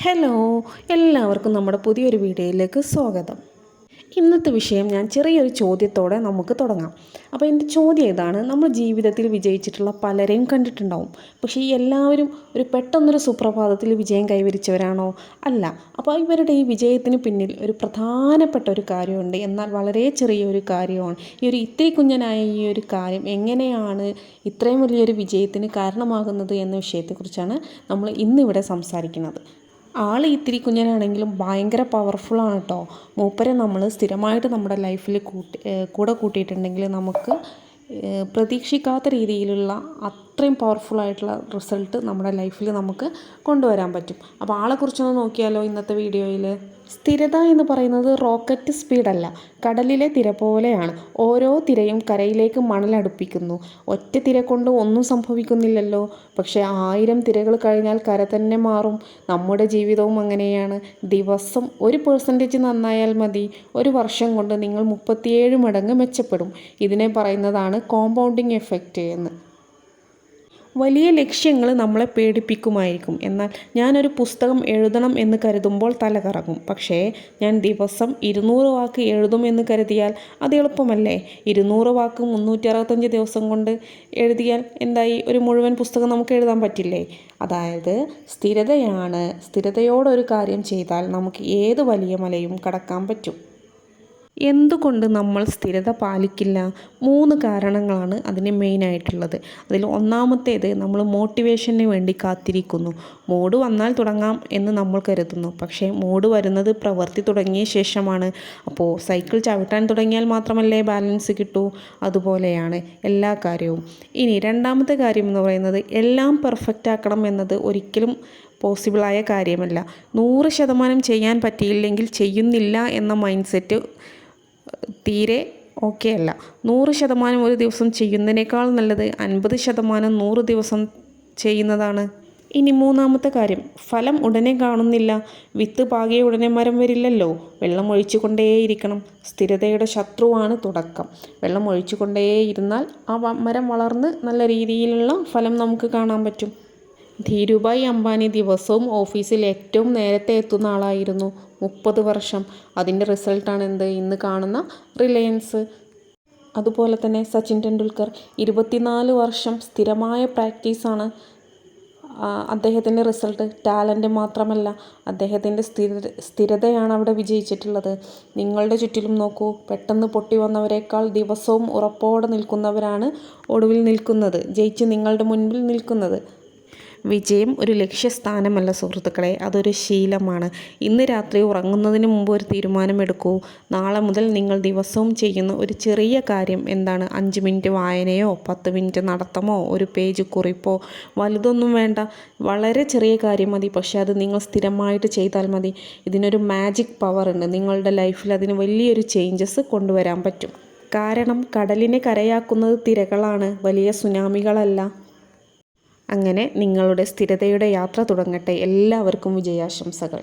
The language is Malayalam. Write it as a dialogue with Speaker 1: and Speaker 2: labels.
Speaker 1: ഹലോ, എല്ലാവർക്കും നമ്മുടെ പുതിയൊരു വീഡിയോയിലേക്ക് സ്വാഗതം. ഇന്നത്തെ വിഷയം ഞാൻ ചെറിയൊരു ചോദ്യത്തോടെ നമുക്ക് തുടങ്ങാം. അപ്പോൾ എൻ്റെ ചോദ്യം ഇതാണ്: നമ്മൾ ജീവിതത്തിൽ വിജയിച്ചിട്ടുള്ള പലരെയും കണ്ടിട്ടുണ്ടാവും. പക്ഷേ ഈ എല്ലാവരും പെട്ടെന്നൊരു സുപ്രഭാതത്തിൽ വിജയം കൈവരിച്ചവരാണോ? അല്ല. അപ്പോൾ ഇവരുടെ ഈ വിജയത്തിന് പിന്നിൽ ഒരു പ്രധാനപ്പെട്ട ഒരു കാര്യമുണ്ട്. എന്നാൽ വളരെ ചെറിയൊരു കാര്യമാണ്. ഇത്തിരി കുഞ്ഞനായ ഈ ഒരു കാര്യം എങ്ങനെയാണ് ഇത്രയും വലിയൊരു വിജയത്തിന് കാരണമാകുന്നത് എന്ന വിഷയത്തെക്കുറിച്ചാണ് നമ്മൾ ഇന്നിവിടെ സംസാരിക്കുന്നത്. ആൾ ഇത്തിരി കുഞ്ഞനാണെങ്കിലും ഭയങ്കര പവർഫുള്ളാണ് കേട്ടോ. മൂപ്പരെ നമ്മൾ സ്ഥിരമായിട്ട് നമ്മുടെ ലൈഫിൽ കൂടെ കൂട്ടിയിട്ടുണ്ടെങ്കിൽ നമുക്ക് പ്രതീക്ഷിക്കാത്ത രീതിയിലുള്ള അത്രയും പവർഫുള്ളായിട്ടുള്ള റിസൾട്ട് നമ്മുടെ ലൈഫിൽ നമുക്ക് കൊണ്ടുവരാൻ പറ്റും. അപ്പോൾ ആളെക്കുറിച്ചൊന്ന് നോക്കിയാലോ ഇന്നത്തെ വീഡിയോയിൽ. സ്ഥിരത എന്ന് പറയുന്നത് റോക്കറ്റ് സ്പീഡല്ല, കടലിലെ തിര പോലെയാണ്. ഓരോ തിരയും കരയിലേക്ക് മണലടുപ്പിക്കുന്നു. ഒറ്റ തിര കൊണ്ട് ഒന്നും സംഭവിക്കുന്നില്ലല്ലോ. പക്ഷേ 1000 തിരകൾ കഴിഞ്ഞാൽ കര തന്നെ മാറും. നമ്മുടെ ജീവിതവും അങ്ങനെയാണ്. ദിവസം 1% നന്നായാൽ മതി. ഒരു വർഷം കൊണ്ട് നിങ്ങൾ 37 മടങ്ങ് മെച്ചപ്പെടും. ഇതിനെ പറയുന്നതാണ് കോമ്പൗണ്ടിങ് എഫക്റ്റ് എന്ന്. വലിയ ലക്ഷ്യങ്ങൾ നമ്മളെ പേടിപ്പിക്കുമായിരിക്കും. എന്നാൽ ഞാനൊരു പുസ്തകം എഴുതണം എന്ന് കരുതുമ്പോൾ തല കറങ്ങും. പക്ഷേ ഞാൻ ദിവസം 200 വാക്ക് എഴുതും എന്ന് കരുതിയാൽ അത് എളുപ്പമല്ലേ? 200 വാക്ക് 365 ദിവസം കൊണ്ട് എഴുതിയാൽ എന്തായി? ഒരു മുഴുവൻ പുസ്തകം നമുക്ക് എഴുതാൻ പറ്റില്ലേ? അതായത് സ്ഥിരതയോടൊരു കാര്യം ചെയ്താൽ നമുക്ക് ഏത് വലിയ മലയും കടക്കാൻ പറ്റും. എന്തുകൊണ്ട് നമ്മൾ സ്ഥിരത പാലിക്കില്ല? 3 കാരണങ്ങളാണ് അതിന് മെയിനായിട്ടുള്ളത്. അതിൽ ഒന്നാമത്തേത്, നമ്മൾ മോട്ടിവേഷന് വേണ്ടി കാത്തിരിക്കുന്നു. മൂഡ് വന്നാൽ തുടങ്ങാം എന്ന് നമ്മൾ കരുതുന്നു. പക്ഷേ മൂഡ് വരുന്നത് പ്രവൃത്തി തുടങ്ങിയ ശേഷമാണ്. അപ്പോൾ സൈക്കിൾ ചവിട്ടാൻ തുടങ്ങിയാൽ മാത്രമല്ലേ ബാലൻസ് കിട്ടൂ? അതുപോലെയാണ് എല്ലാ കാര്യവും. ഇനി രണ്ടാമത്തെ കാര്യം എന്ന് പറയുന്നത്, എല്ലാം പെർഫെക്റ്റ് ആക്കണം എന്നത് ഒരിക്കലും പോസിബിളായ കാര്യമല്ല. 100% ചെയ്യാൻ പറ്റിയില്ലെങ്കിൽ ചെയ്യുന്നില്ല എന്ന മൈൻഡ് സെറ്റ് തീരെ ഓക്കെ അല്ല. 100% ഒരു ദിവസം ചെയ്യുന്നതിനേക്കാൾ നല്ലത് 50% 100 ദിവസം ചെയ്യുന്നതാണ്. ഇനി മൂന്നാമത്തെ കാര്യം, ഫലം ഉടനെ കാണുന്നില്ല. വിത്ത് പാകിയ ഉടനെ മരം വരില്ലല്ലോ. വെള്ളം ഒഴിച്ചു കൊണ്ടേയിരിക്കണം. സ്ഥിരതയുടെ ശത്രുവാണ് തുടക്കം. വെള്ളം ഒഴിച്ചു കൊണ്ടേയിരുന്നാൽ ആ മരം വളർന്ന് നല്ല രീതിയിലുള്ള ഫലം നമുക്ക് കാണാൻ പറ്റും. ധീരുഭായ് അംബാനി ദിവസവും ഓഫീസിൽ ഏറ്റവും നേരത്തെ എത്തുന്ന ആളായിരുന്നു. 30 വർഷം. അതിൻ്റെ റിസൾട്ടാണ് എന്ത്? ഇന്ന് കാണുന്ന റിലയൻസ്. അതുപോലെ തന്നെ സച്ചിൻ ടെണ്ടുൽക്കർ 24 വർഷം സ്ഥിരമായ പ്രാക്ടീസാണ് അദ്ദേഹത്തിൻ്റെ റിസൾട്ട്. ടാലൻറ്റ് മാത്രമല്ല, അദ്ദേഹത്തിൻ്റെ സ്ഥിരതയാണ് അവിടെ വിജയിച്ചിട്ടുള്ളത്. നിങ്ങളുടെ ചുറ്റിലും നോക്കൂ, പെട്ടെന്ന് പൊട്ടി വന്നവരെക്കാൾ ദിവസവും ഉറപ്പോടെ നിൽക്കുന്നവരാണ് ഒടുവിൽ നിൽക്കുന്നത്, ജയിച്ച് നിങ്ങളുടെ മുൻപിൽ നിൽക്കുന്നത്. വിജയം ഒരു ലക്ഷ്യസ്ഥാനമല്ല സുഹൃത്തുക്കളെ, അതൊരു ശീലമാണ്. ഇന്ന് രാത്രി ഉറങ്ങുന്നതിന് മുമ്പ് ഒരു തീരുമാനമെടുക്കൂ. നാളെ മുതൽ നിങ്ങൾ ദിവസവും ചെയ്യുന്ന ഒരു ചെറിയ കാര്യം എന്താണ്? 5 മിനിറ്റ് വായനയോ 10 മിനിറ്റ് നടത്തമോ ഒരു പേജ് കുറിപ്പോ, വലുതൊന്നും വേണ്ട. വളരെ ചെറിയ കാര്യം മതി. പക്ഷേ അത് നിങ്ങൾ സ്ഥിരമായിട്ട് ചെയ്താൽ മതി. ഇതിനൊരു മാജിക് പവർ ഉണ്ട്. നിങ്ങളുടെ ലൈഫിൽ അതിന് വലിയൊരു ചേഞ്ചസ് കൊണ്ടുവരാൻ പറ്റും. കാരണം കടലിനെ കരയാക്കുന്നത് തിരകളാണ്, വലിയ സുനാമികളല്ല. അങ്ങനെ നിങ്ങളുടെ സ്ഥിരതയുടെ യാത്ര തുടങ്ങട്ടെ. എല്ലാവർക്കും വിജയാശംസകൾ.